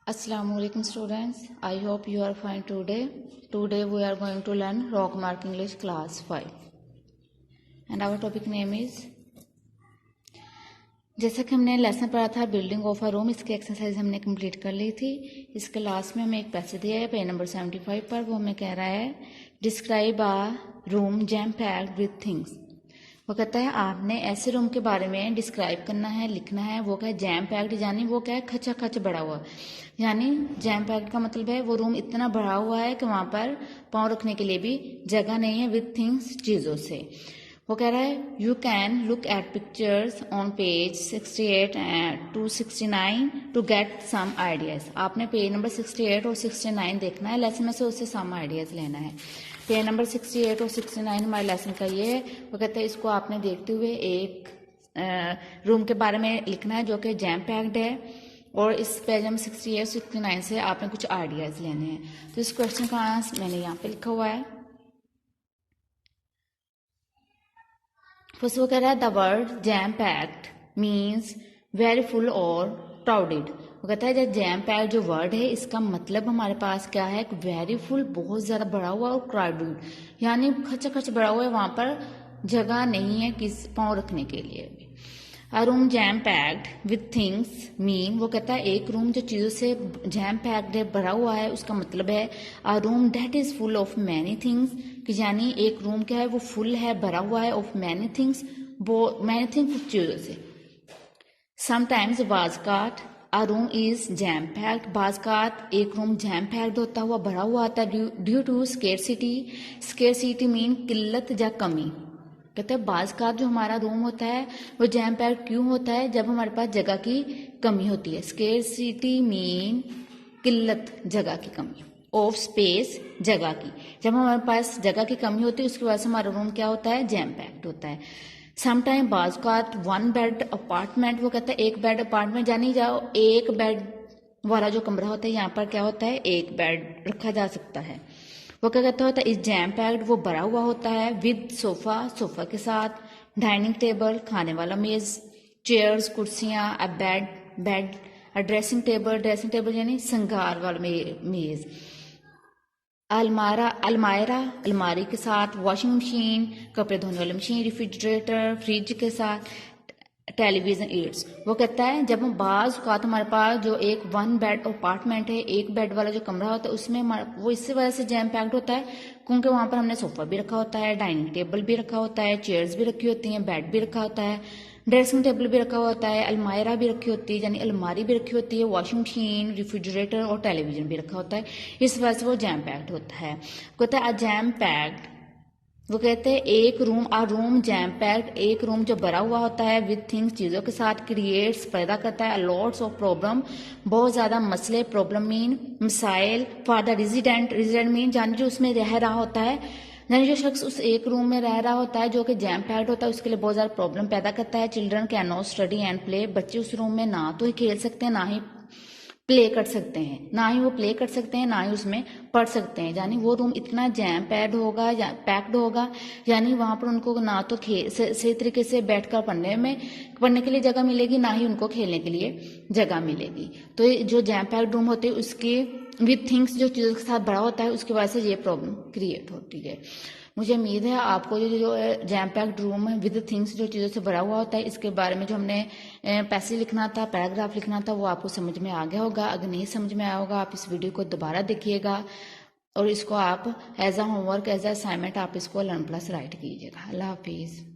Assalamualaikum students. I hope you are fine today. Today we are going to learn Rock Mark English class 5. And our topic name is, जैसा कि हमने lesson पढ़ा था building of a room, इसकी exercise हमने complete कर ली थी। इसके लास्ट में हमें एक पैसेज दिया है पेज नंबर 75 पर। वो हमें कह रहा है describe a room jam packed with things. वो कहता है आपने ऐसे रूम के बारे में डिस्क्राइब करना है, लिखना है। वो क्या है जैम पैक्ड, यानी वो क्या है खचा खच भरा हुआ। यानी जैम पैक्ड का मतलब है वो रूम इतना भरा हुआ है कि वहां पर पाँव रखने के लिए भी जगह नहीं है, विथ थिंग्स चीजों से। वो कह रहा है you can look at pictures on page 68 to 69 to get some ideas. आपने पेज नंबर 68 और 69 देखना है, लेसन में से उससे सम आइडियाज लेना है। पेज नंबर 68 और 69 हमारे लेसन का ये है। वो कहते हैं इसको आपने देखते हुए एक रूम के बारे में लिखना है जो कि जैम पैक्ड है, और इस पेज नंबर 68 69 से आपने कुछ आइडियाज लेने हैं। तो इस क्वेश्चन का आंसर मैंने यहाँ पे लिखा हुआ है। फर्स्ट वो कह रहा है the word jam packed means very full और क्राउडेड। वो कहता है जब जैम पैक्ड जो वर्ड है इसका मतलब हमारे पास क्या है, वेरी फुल बहुत ज्यादा भरा हुआ, और क्राउडेड यानी खचा खच भरा हुआ है, वहां पर जगह नहीं है किस पाँव रखने के लिए। अ room jam packed with things mean, वो कहता है एक रूम जो चीजों से जैम पैक्ड है भरा हुआ है, उसका मतलब है अ room that is full of many things, कि यानी एक रूम क्या है वो फुल है, भरा हुआ है, of many things, many things चीजों से। समटाइम्स बाज़ अ रूम इज जैम पैक्ड, बाज़ एक रूम जैम पैक्ड होता हुआ भरा हुआ आता है due to scarcity. Scarcity mean किल्लत या कमी। कहते हैं बाज़ जो हमारा रूम होता है वो जैम पैक्ड क्यों होता है, जब हमारे पास जगह की कमी होती है। स्केरसिटी मीन किल्लत, जगह की कमी, ऑफ स्पेस जगह की। जब हमारे पास जगह की कमी होती है उसकी वजह से हमारा रूम क्या होता है, जैम पैक्ड होता है। समटाइम बाज़ वन बेड अपार्टमेंट, वो कहता है एक बेड अपार्टमेंट, जानी जाओ एक बेड वाला जो कमरा होता है यहाँ पर क्या होता है एक बेड रखा जा सकता है। वो क्या कहता होता है इस जैम पैक्ड, वो भरा हुआ होता है विद सोफा, सोफा के साथ, डाइनिंग टेबल खाने वाला मेज, चेयर्स कुर्सियां, a bed bed, a dressing table, dressing table यानी संगार वाला मेज, अलमारा अलमायरा अलमारी के साथ, वॉशिंग मशीन कपड़े धोने वाली मशीन, रेफ्रिजरेटर फ्रिज के साथ, टेलीविजन एड्स। वो कहता है जब हम बाज का हमारे पास जो एक वन बेड अपार्टमेंट है, एक बेड वाला जो कमरा होता है उसमें वो इसी वजह से जैम पैक्ड होता है क्योंकि वहां पर हमने सोफा भी रखा होता है, डाइनिंग टेबल भी रखा होता है, चेयर्स भी रखी होती हैं, बेड भी रखा होता है, ड्रेसिंग टेबल भी रखा होता है, अलमायरा भी रखी होती है यानी अलमारी भी रखी होती है, वॉशिंग मशीन, रेफ्रिजरेटर और टेलीविजन भी रखा होता है। इस वजह से वो जैम पैक्ड होता है। कहता है जैम पैक्ड, वो कहते हैं एक रूम आ रूम जैम पैक्ड, एक रूम जो भरा हुआ होता है विथ थिंग्स चीजों के साथ, क्रिएट्स पैदा करता है लॉट्स ऑफ प्रॉब्लम, बहुत ज्यादा मसले, प्रॉब्लम मीन मसाइल, for the resident, resident mean जानी जो उसमें रह रहा होता है, यानी जो शख्स उस एक रूम में रह रहा होता है जो कि जैम पैक्ड होता है उसके लिए बहुत ज्यादा प्रॉब्लम पैदा करता है। Children can not study and play, बच्चे उस रूम में ना तो ही खेल सकते हैं ना ही प्ले कर सकते हैं, ना ही वो प्ले कर सकते हैं ना ही उसमें पढ़ सकते हैं। यानी वो रूम इतना जैम पैक्ड होगा या पैक्ड होगा, यानी वहां पर उनको ना तो सही तरीके से बैठकर पढ़ने के लिए जगह मिलेगी, ना ही उनको खेलने के लिए जगह मिलेगी। तो जो जैम पैक्ड रूम होते हैं उसके विथ थिंग्स जो चीजों के साथ भरा होता है उसकी वजह से ये प्रॉब्लम क्रिएट होती है। मुझे उम्मीद है आपको जो जैम पैक्ड रूम है विद थिंग्स जो चीज़ों से भरा हुआ होता है इसके बारे में जो हमने पैसेज लिखना था, पैराग्राफ लिखना था, वो आपको समझ में आ गया होगा। अगर नहीं समझ में आया होगा आप इस वीडियो को दोबारा देखिएगा और इसको आप as a homework, as a assignment आप इसको लर्न प्लस राइट कीजिएगा। अल्लाह हाफिज़।